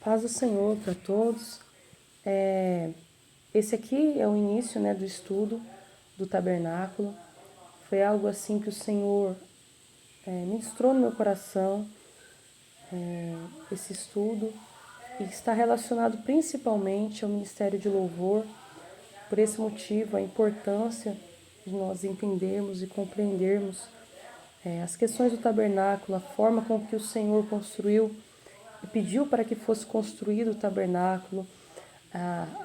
Paz do Senhor para todos. Esse aqui é o início, do estudo do tabernáculo. Foi algo assim que o Senhor ministrou no meu coração, esse estudo, e está relacionado principalmente ao ministério de louvor. Por esse motivo, a importância de nós entendermos e compreendermos as questões do tabernáculo, a forma com que o Senhor construiu e pediu para que fosse construído o tabernáculo,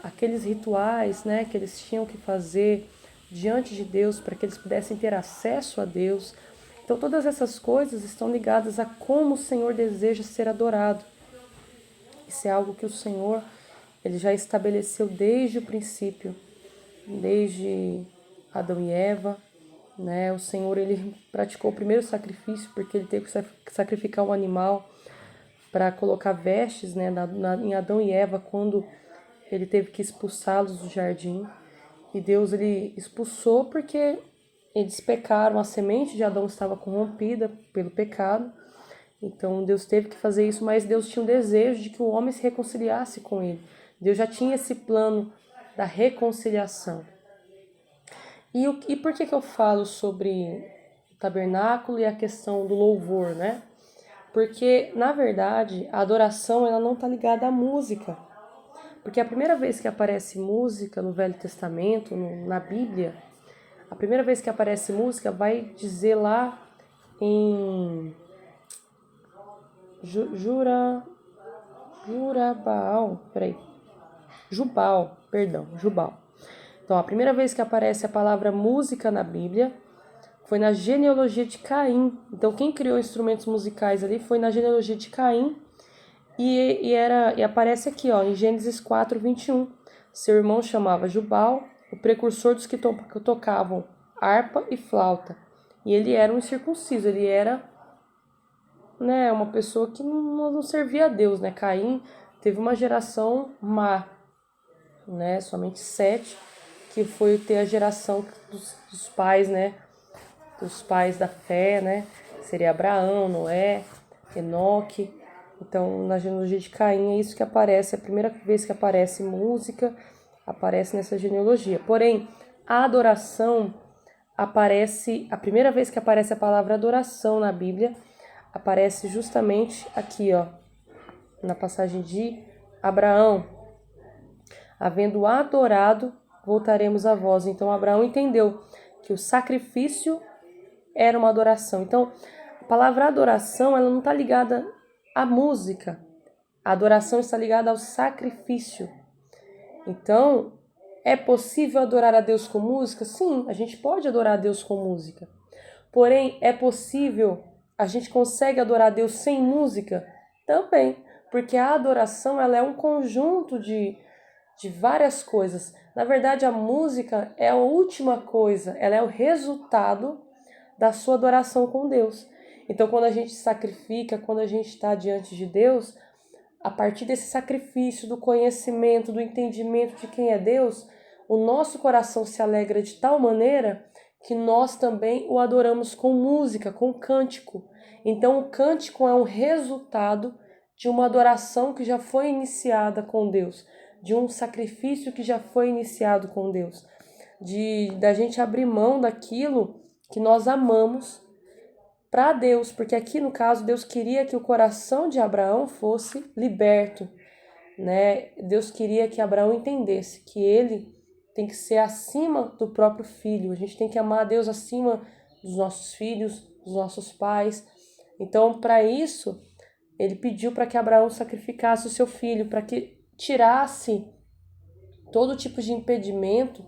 aqueles rituais, que eles tinham que fazer diante de Deus para que eles pudessem ter acesso a Deus. Então todas essas coisas estão ligadas a como o Senhor deseja ser adorado. Isso é algo que o Senhor ele já estabeleceu desde o princípio, desde Adão e Eva. O Senhor ele praticou o primeiro sacrifício porque ele teve que sacrificar um animal para colocar vestes em Adão e Eva quando ele teve que expulsá-los do jardim. E Deus ele expulsou porque eles pecaram, a semente de Adão estava corrompida pelo pecado. Então Deus teve que fazer isso, mas Deus tinha um desejo de que o homem se reconciliasse com ele. Deus já tinha esse plano da reconciliação. E por que eu falo sobre o tabernáculo e a questão do louvor, Porque, na verdade, a adoração ela não está ligada à música. Porque a primeira vez que aparece música no Velho Testamento, na Bíblia, a primeira vez que aparece música vai dizer lá em Jubal. Então, a primeira vez que aparece a palavra música na Bíblia foi na genealogia de Caim. Então, quem criou instrumentos musicais ali foi na genealogia de Caim. E aparece aqui, em Gênesis 4, 21. Seu irmão chamava Jubal, o precursor dos que tocavam harpa e flauta. E ele era um incircunciso, ele era uma pessoa que não servia a Deus. Caim teve uma geração má, somente 7, que foi ter a geração dos pais, dos pais da fé, seria Abraão, Noé, Enoque. Então, na genealogia de Caim é isso que aparece, a primeira vez que aparece música, aparece nessa genealogia. Porém, a adoração aparece, a primeira vez que aparece a palavra adoração na Bíblia, aparece justamente aqui, na passagem de Abraão. Havendo adorado, voltaremos a vós. Então, Abraão entendeu que o sacrifício era uma adoração. Então, a palavra adoração, ela não está ligada à música. A adoração está ligada ao sacrifício. Então, é possível adorar a Deus com música? Sim, a gente pode adorar a Deus com música. Porém, é possível, a gente consegue adorar a Deus sem música? Também, porque a adoração ela é um conjunto de várias coisas. Na verdade, a música é a última coisa, ela é o resultado da sua adoração com Deus. Então, quando a gente sacrifica, quando a gente está diante de Deus, a partir desse sacrifício, do conhecimento, do entendimento de quem é Deus, o nosso coração se alegra de tal maneira que nós também o adoramos com música, com cântico. Então, o cântico é um resultado de uma adoração que já foi iniciada com Deus, de um sacrifício que já foi iniciado com Deus, da gente abrir mão daquilo que nós amamos para Deus, porque aqui no caso Deus queria que o coração de Abraão fosse liberto, Deus queria que Abraão entendesse que ele tem que ser acima do próprio filho, a gente tem que amar a Deus acima dos nossos filhos, dos nossos pais. Então, para isso, ele pediu para que Abraão sacrificasse o seu filho, para que tirasse todo tipo de impedimento,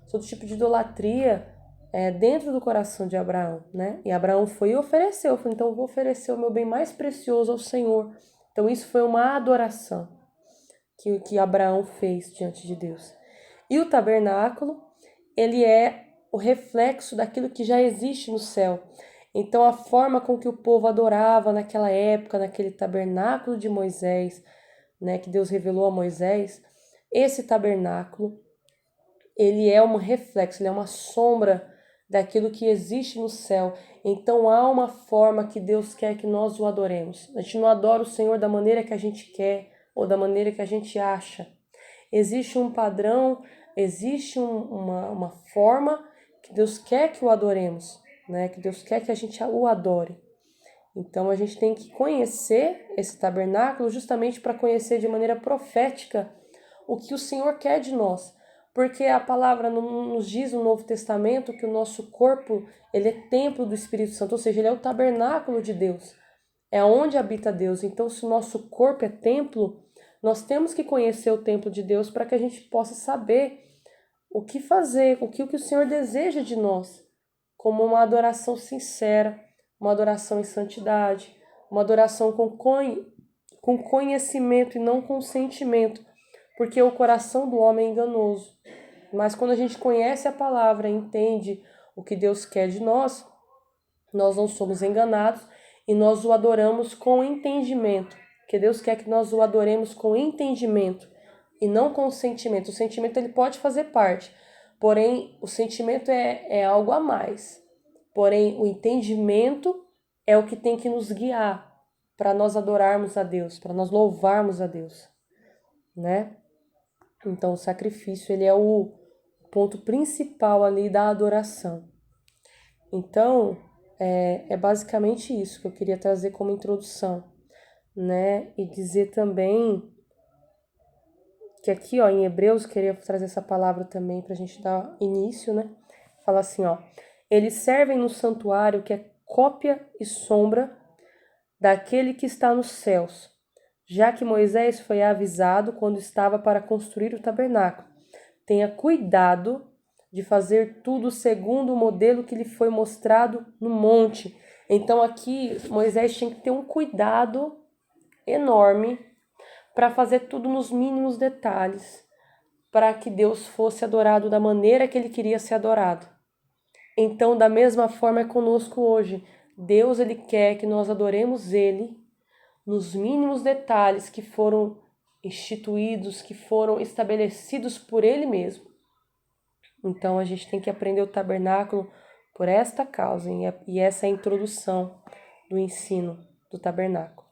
todo tipo de idolatria dentro do coração de Abraão, E Abraão foi e ofereceu, falou, então eu vou oferecer o meu bem mais precioso ao Senhor. Então isso foi uma adoração que Abraão fez diante de Deus. E o tabernáculo, ele é o reflexo daquilo que já existe no céu. Então a forma com que o povo adorava naquela época, naquele tabernáculo de Moisés, que Deus revelou a Moisés, esse tabernáculo, ele é um reflexo, ele é uma sombra daquilo que existe no céu. Então há uma forma que Deus quer que nós o adoremos. A gente não adora o Senhor da maneira que a gente quer, ou da maneira que a gente acha. Existe um padrão, existe uma forma que Deus quer que o adoremos, né? Que Deus quer que a gente o adore. Então a gente tem que conhecer esse tabernáculo justamente para conhecer de maneira profética o que o Senhor quer de nós. Porque a palavra nos diz no Novo Testamento que o nosso corpo, ele é templo do Espírito Santo, ou seja, ele é o tabernáculo de Deus. É onde habita Deus. Então, se o nosso corpo é templo, nós temos que conhecer o templo de Deus para que a gente possa saber o que fazer, o que o Senhor deseja de nós, como uma adoração sincera, uma adoração em santidade, uma adoração com conhecimento e não com sentimento, porque o coração do homem é enganoso. Mas quando a gente conhece a palavra, entende o que Deus quer de nós, nós não somos enganados e nós o adoramos com entendimento. Porque Deus quer que nós o adoremos com entendimento e não com sentimento. O sentimento ele pode fazer parte, porém o sentimento é algo a mais. Porém, o entendimento é o que tem que nos guiar para nós adorarmos a Deus, para nós louvarmos a Deus, né? Então, o sacrifício ele é o ponto principal ali da adoração. Então, é basicamente isso que eu queria trazer como introdução, né? E dizer também que aqui, ó, em Hebreus, queria trazer essa palavra também para a gente dar início, né? Fala assim, ó. Eles servem no santuário que é cópia e sombra daquele que está nos céus, já que Moisés foi avisado quando estava para construir o tabernáculo. Tenha cuidado de fazer tudo segundo o modelo que lhe foi mostrado no monte. Então aqui Moisés tinha que ter um cuidado enorme para fazer tudo nos mínimos detalhes, para que Deus fosse adorado da maneira que ele queria ser adorado. Então, da mesma forma é conosco hoje. Deus ele quer que nós adoremos ele nos mínimos detalhes que foram instituídos, que foram estabelecidos por ele mesmo. Então a gente tem que aprender o tabernáculo por esta causa, e essa é a introdução do ensino do tabernáculo.